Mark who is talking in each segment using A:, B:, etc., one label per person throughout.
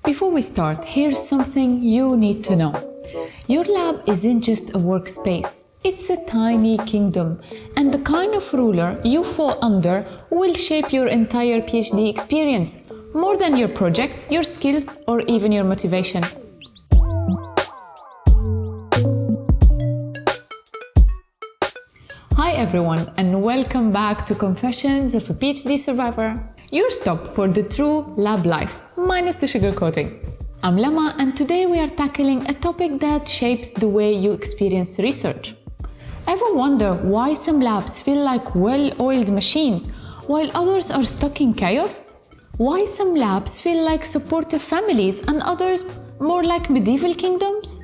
A: Before we start, here's something you need to know. Your lab isn't just a workspace. It's a tiny kingdom, and the kind of ruler you fall under will shape your entire PhD experience, more than your project, your skills, or even your motivation. Hi everyone, and welcome back to Confessions of a PhD Survivor. Your stop for the true lab life, minus the sugarcoating. I'm Lama, and today we are tackling a topic that shapes the way you experience research. Ever wonder why some labs feel like well-oiled machines while others are stuck in chaos? Why some labs feel like supportive families and others more like medieval kingdoms?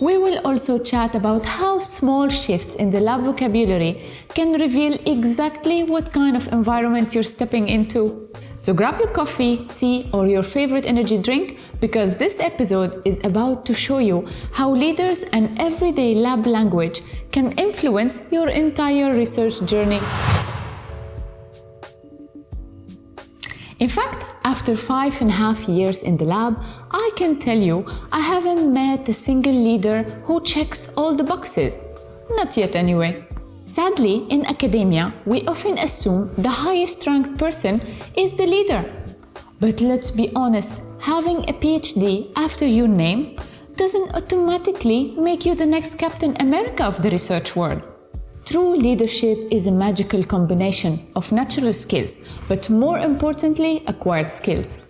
A: We will also chat about how small shifts in the lab vocabulary can reveal exactly what kind of environment you're stepping into. So grab your coffee, tea, or your favorite energy drink, because this episode is about to show you how leaders and everyday lab language can influence your entire research journey. In fact, after 5.5 years in the lab, I can tell you I haven't met a single leader who checks all the boxes. Not yet anyway. Sadly, in academia, we often assume the highest ranked person is the leader. But let's be honest, having a PhD after your name doesn't automatically make you the next Captain America of the research world. True leadership is a magical combination of natural skills, but more importantly, acquired skills.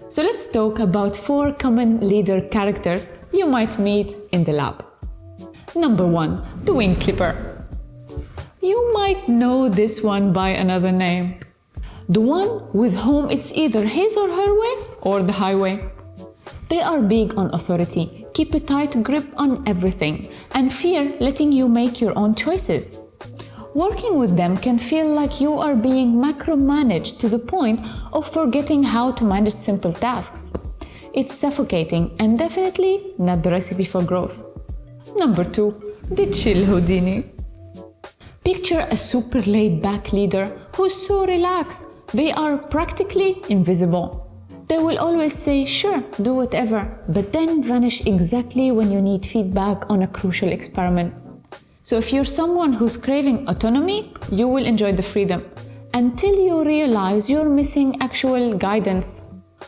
A: So let's talk about 4 common leader characters you might meet in the lab. Number 1, the wing clipper. You might know this one by another name. The one with whom it's either his or her way or the highway. They are big on authority, keep a tight grip on everything, and fear letting you make your own choices. Working with them can feel like you are being macromanaged to the point of forgetting how to manage simple tasks. It's suffocating and definitely not the recipe for growth. Number 2, the chill Houdini. Picture a super laid-back leader who's so relaxed, they are practically invisible. They will always say, sure, do whatever, but then vanish exactly when you need feedback on a crucial experiment. So if you're someone who's craving autonomy, you will enjoy the freedom until you realize you're missing actual guidance.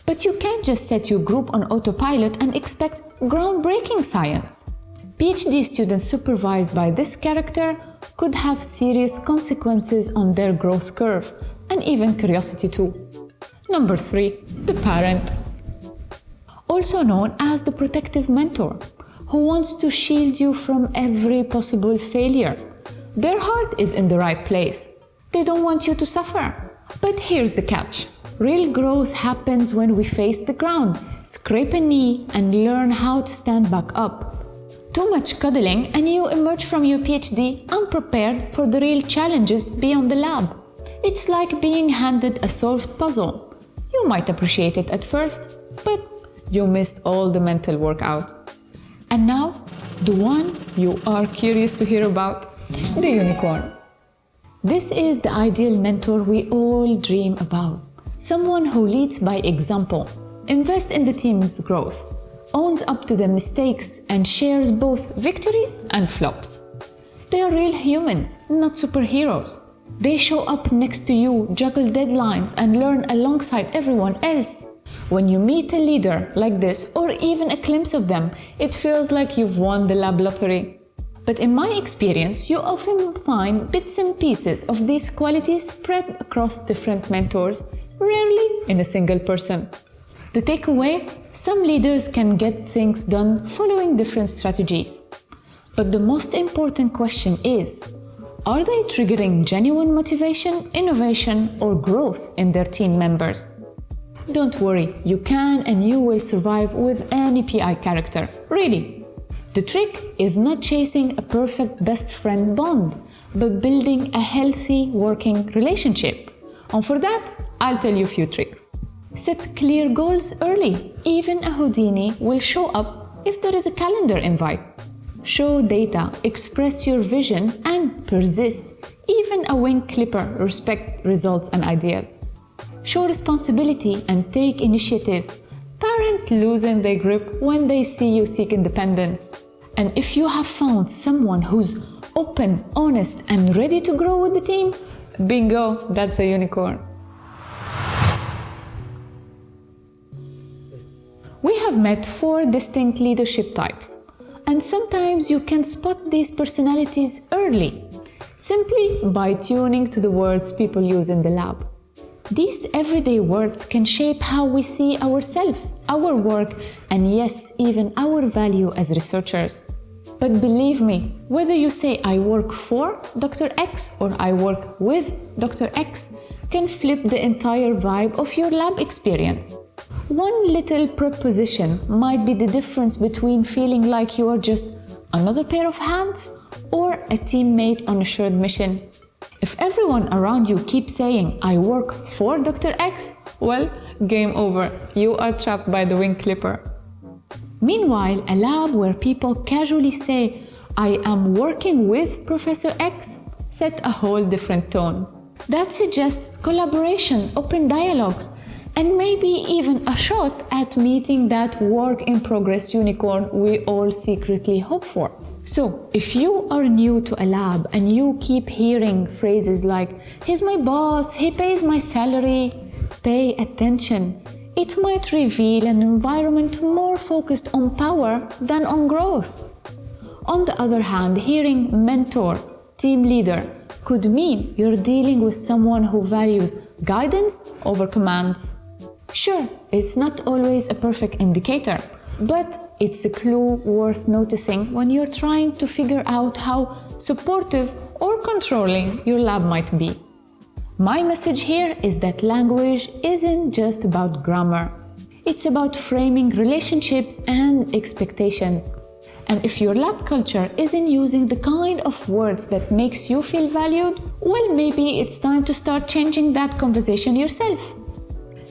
A: But you can't just set your group on autopilot and expect groundbreaking science. PhD students supervised by this character could have serious consequences on their growth curve and even curiosity too. Number 3, the parent. Also known as the protective mentor, who wants to shield you from every possible failure. Their heart is in the right place. They don't want you to suffer. But here's the catch. Real growth happens when we face the ground, scrape a knee, and learn how to stand back up. Too much cuddling and you emerge from your PhD unprepared for the real challenges beyond the lab. It's like being handed a solved puzzle. You might appreciate it at first, but you missed all the mental work out. And now, the one you are curious to hear about, the unicorn. This is the ideal mentor we all dream about. Someone who leads by example, invests in the team's growth, owns up to the mistakes, and shares both victories and flops. They are real humans, not superheroes. They show up next to you, juggle deadlines, and learn alongside everyone else. When you meet a leader like this, or even a glimpse of them, it feels like you've won the lab lottery. But in my experience, you often find bits and pieces of these qualities spread across different mentors, rarely in a single person. The takeaway? Some leaders can get things done following different strategies. But the most important question is, are they triggering genuine motivation, innovation, or growth in their team members? Don't worry, you can and you will survive with any PI character, really. The trick is not chasing a perfect best friend bond, but building a healthy working relationship. And for that, I'll tell you a few tricks. Set clear goals early. Even a Houdini will show up if there is a calendar invite. Show data, express your vision, and persist. Even a wing clipper respects results and ideas. Show responsibility and take initiatives. aren't losing their grip when they see you seek independence. And if you have found someone who's open, honest, and ready to grow with the team, bingo, that's a unicorn. We have met 4 distinct leadership types, and sometimes you can spot these personalities early, simply by tuning to the words people use in the lab. These everyday words can shape how we see ourselves, our work, and yes, even our value as researchers. But believe me, whether you say I work for Dr. X or I work with Dr. X can flip the entire vibe of your lab experience. One little preposition might be the difference between feeling like you are just another pair of hands or a teammate on a shared mission. If everyone around you keeps saying, I work for Dr. X, well, game over. You are trapped by the wing clipper. Meanwhile, a lab where people casually say, I am working with Professor X, set a whole different tone. That suggests collaboration, open dialogues, and maybe even a shot at meeting that work-in-progress unicorn we all secretly hope for. So, if you are new to a lab and you keep hearing phrases like, he's my boss, he pays my salary, pay attention. It might reveal an environment more focused on power than on growth. On the other hand, hearing mentor, team leader could mean you're dealing with someone who values guidance over commands. Sure, it's not always a perfect indicator, but it's a clue worth noticing when you're trying to figure out how supportive or controlling your lab might be. My message here is that language isn't just about grammar. It's about framing relationships and expectations. And if your lab culture isn't using the kind of words that makes you feel valued, well, maybe it's time to start changing that conversation yourself.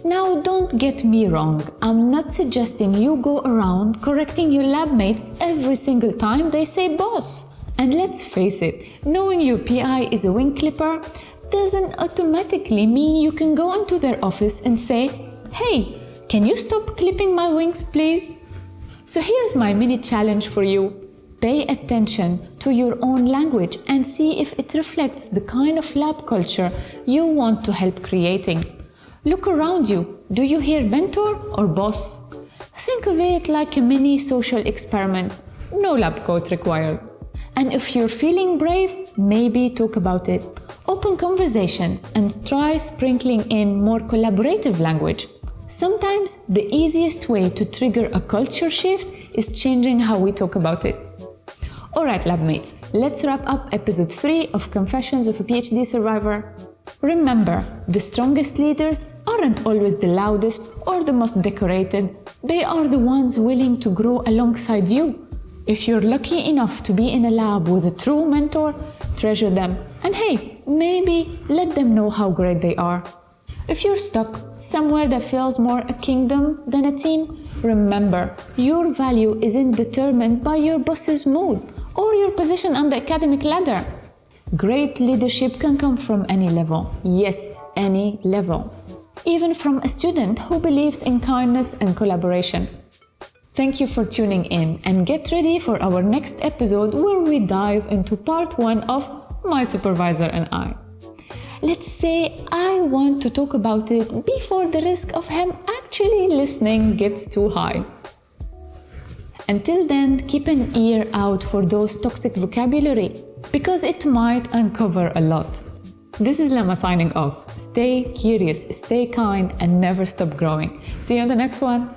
A: Now, don't get me wrong, I'm not suggesting you go around correcting your lab mates every single time they say boss. And let's face it, knowing your PI is a wing clipper doesn't automatically mean you can go into their office and say, hey, can you stop clipping my wings, please? So here's my mini challenge for you. Pay attention to your own language and see if it reflects the kind of lab culture you want to help creating. Look around you. Do you hear mentor or boss? Think of it like a mini social experiment. No lab coat required. And if you're feeling brave, maybe talk about it. Open conversations and try sprinkling in more collaborative language. Sometimes the easiest way to trigger a culture shift is changing how we talk about it. Alright, lab mates, let's wrap up episode 3 of Confessions of a PhD Survivor. Remember, the strongest leaders aren't always the loudest or the most decorated. They are the ones willing to grow alongside you. If you're lucky enough to be in a lab with a true mentor, treasure them. And hey, maybe let them know how great they are. If you're stuck somewhere that feels more a kingdom than a team, remember, your value isn't determined by your boss's mood or your position on the academic ladder. Great leadership can come from any level. Yes, any level. Even from a student who believes in kindness and collaboration. Thank you for tuning in and get ready for our next episode where we dive into part 1 of My Supervisor and I. Let's say I want to talk about it before the risk of him actually listening gets too high. Until then, keep an ear out for those toxic vocabulary, because it might uncover a lot. This is Lama signing off. Stay curious, stay kind, and never stop growing. See you on the next one.